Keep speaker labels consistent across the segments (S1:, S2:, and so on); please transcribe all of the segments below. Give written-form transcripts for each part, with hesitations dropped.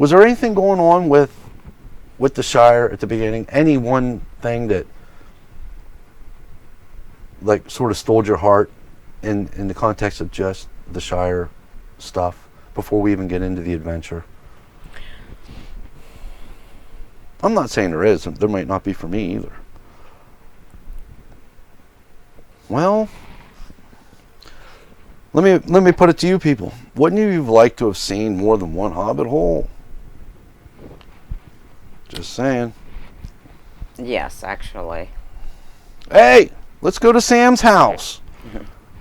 S1: Was there anything going on with the Shire at the beginning? Any one thing that like sort of stole your heart in the context of just the Shire stuff before we even get into the adventure? I'm not saying there is. There might not be for me either. Well, let me put it to you people. Wouldn't you have liked to have seen more than one Hobbit hole? Just saying.
S2: Yes, actually.
S1: Hey, let's go to Sam's house.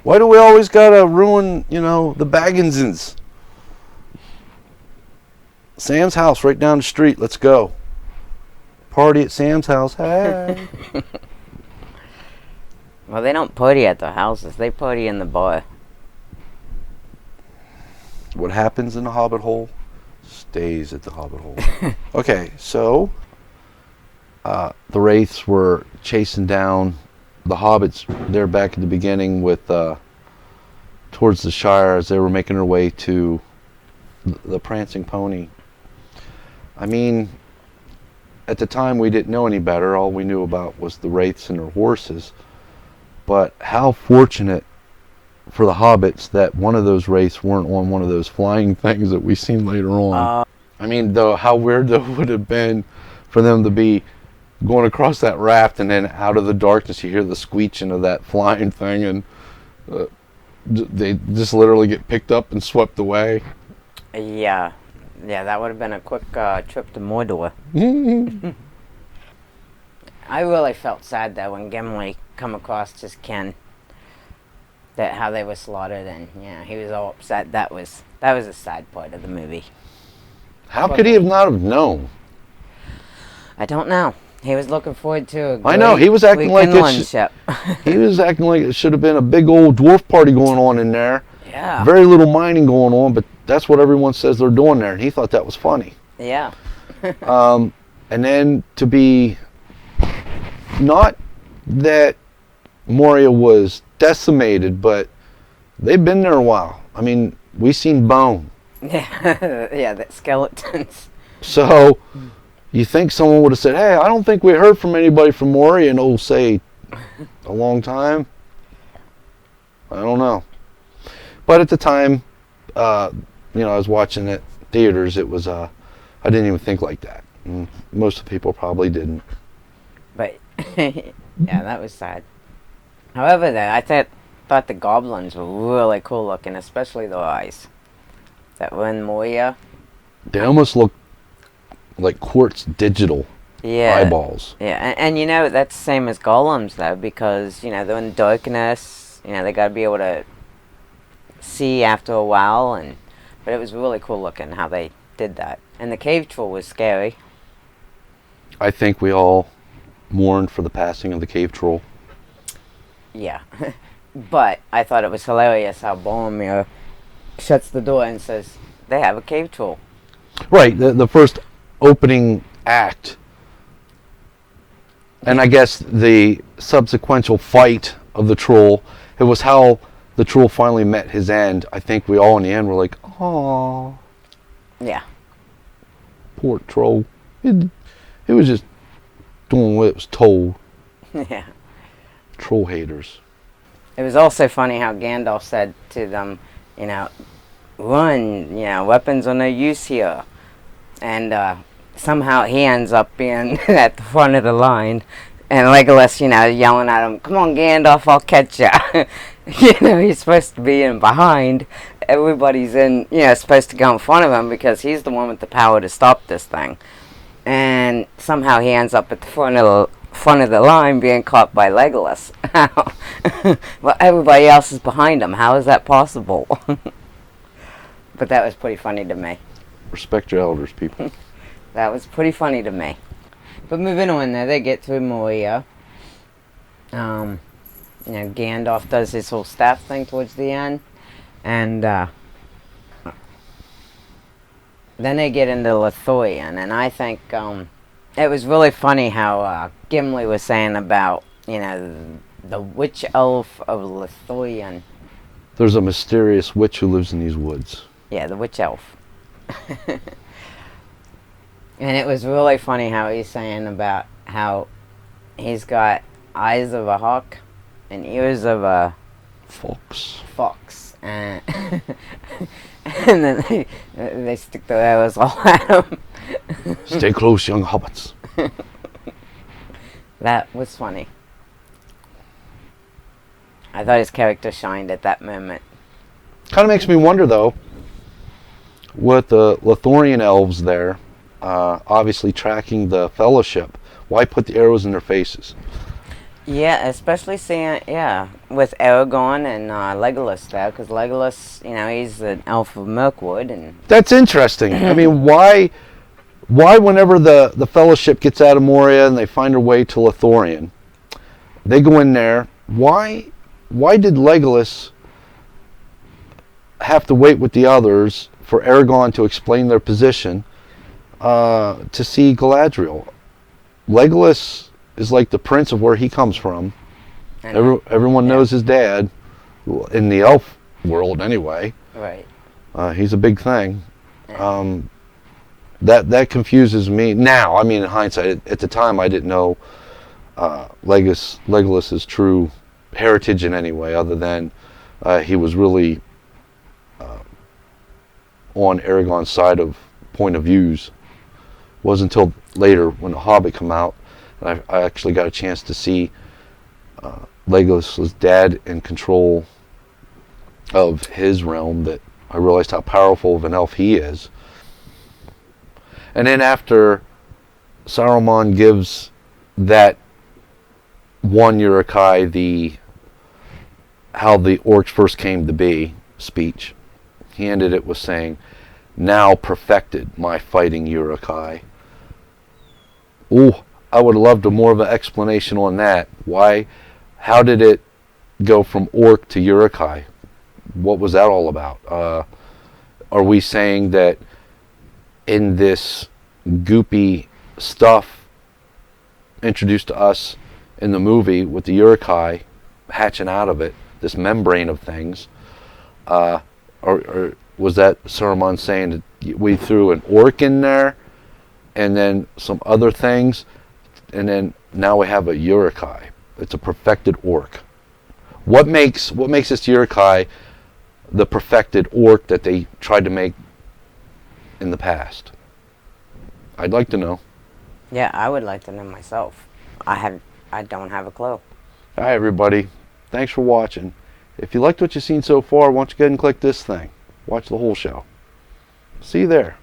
S1: Why do we always gotta ruin, the Bagginsons? Sam's house right down the street. Let's go. Party at Sam's house. Hey.
S2: Well, they don't party at the houses. They party in the bar.
S1: What happens in the Hobbit hole stays at the Hobbit hole. Okay, so the Wraiths were chasing down the Hobbits there back at the beginning with towards the Shire as they were making their way to the Prancing Pony. I mean, at the time we didn't know any better. All we knew about was the Wraiths and their horses. But how fortunate for the Hobbits that one of those Wraiths weren't on one of those flying things that we seen later on. I mean, though, how weird though would have been for them to be going across that raft and then out of the darkness you hear the screeching of that flying thing and they just literally get picked up and swept away.
S2: Yeah, that would have been a quick trip to Mordor. I really felt sad though when Gimli come across his kin, that how they were slaughtered, and he was all upset. That was a sad part of the movie.
S1: How could he have not have known?
S2: I don't know. He was looking forward to a great
S1: I know, he was acting like he was acting like it should have been a big old dwarf party going on in there.
S2: Yeah.
S1: Very little mining going on, but that's what everyone says they're doing there, and he thought that was funny.
S2: Yeah.
S1: And then to be, not that Moria was decimated, but they've been there a while. I mean, we seen bone.
S2: Yeah, the skeletons.
S1: So, you think someone would have said, hey, I don't think we heard from anybody from Moria in, say, a long time? I don't know. But at the time, I was watching it theaters, it was, I didn't even think like that. And most of the people probably didn't.
S2: But, yeah, that was sad. However, though, I thought the goblins were really cool looking, especially the eyes that were in Moria.
S1: They almost look like quartz digital eyeballs.
S2: Yeah, and that's the same as golems, though, because, they're in darkness, they got to be able to see after a while, but it was really cool looking how they did that. And the cave troll was scary.
S1: I think we all mourned for the passing of the cave troll.
S2: Yeah. But I thought it was hilarious how Boromir shuts the door and says, they have a cave troll.
S1: Right, the first opening act. And I guess the subsequential fight of the troll, it was how the troll finally met his end. I think we all in the end were like, "Aww."
S2: Yeah.
S1: Poor troll. It was just doing what it was told.
S2: Yeah.
S1: Troll haters.
S2: It was also funny how Gandalf said to them, run, weapons are no use here. And somehow he ends up being at the front of the line. And Legolas, yelling at him, come on, Gandalf, I'll catch ya. He's supposed to be in behind. Everybody's supposed to go in front of him because he's the one with the power to stop this thing. And somehow he ends up at the front of the line being caught by Legolas. Well, everybody else is behind him. How is that possible? But that was pretty funny to me.
S1: Respect your elders, people.
S2: That was pretty funny to me. But moving on there, they get through Moria. Gandalf does his whole staff thing towards the end. And then they get into Lothlorien. And I think it was really funny how Gimli was saying about, the witch elf of Lothlorien.
S1: There's a mysterious witch who lives in these woods.
S2: Yeah, the witch elf. And it was really funny how he's saying about how he's got eyes of a hawk and ears of a
S1: Fox.
S2: and and then they stick their arrows all at him.
S1: Stay close, young hobbits.
S2: That was funny. I thought his character shined at that moment.
S1: Kind of makes me wonder, though, with the Lithorian elves there, obviously tracking the Fellowship, why put the arrows in their faces?
S2: Yeah, especially seeing, with Aragorn and Legolas there, because Legolas, he's an elf of Mirkwood, and
S1: That's interesting. I mean, why whenever the Fellowship gets out of Moria and they find their way to Lithorian, they go in there, why did Legolas have to wait with the others for Aragorn to explain their position to see Galadriel? Legolas is like the prince of where he comes from. Everyone knows his dad, in the elf world anyway.
S2: right.
S1: He's a big thing. That confuses me now. I mean, in hindsight, at the time I didn't know Legolas's true heritage in any way, other than he was really on Aragorn's side of point of views. It wasn't until later when The Hobbit came out and I actually got a chance to see Legolas's dad in control of his realm that I realized how powerful of an elf he is. And then after Saruman gives that one Uruk-hai the how the orcs first came to be speech, he ended it with saying, "Now perfected my fighting Uruk-hai." Ooh, I would have loved more of an explanation on that. Why? How did it go from orc to Uruk-hai? What was that all about? Are we saying that in this goopy stuff introduced to us in the movie with the Uruk-hai hatching out of it, this membrane of things, or was that Saruman saying that we threw an orc in there and then some other things, and then now we have a Uruk-hai? It's a perfected orc. What makes this Uruk-hai the perfected orc that they tried to make in the past? I'd like to know.
S2: Yeah, I would like to know myself. I don't have a clue.
S1: Hi everybody. Thanks for watching. If you liked what you've seen so far, why don't you go ahead and click this thing. Watch the whole show. See you there.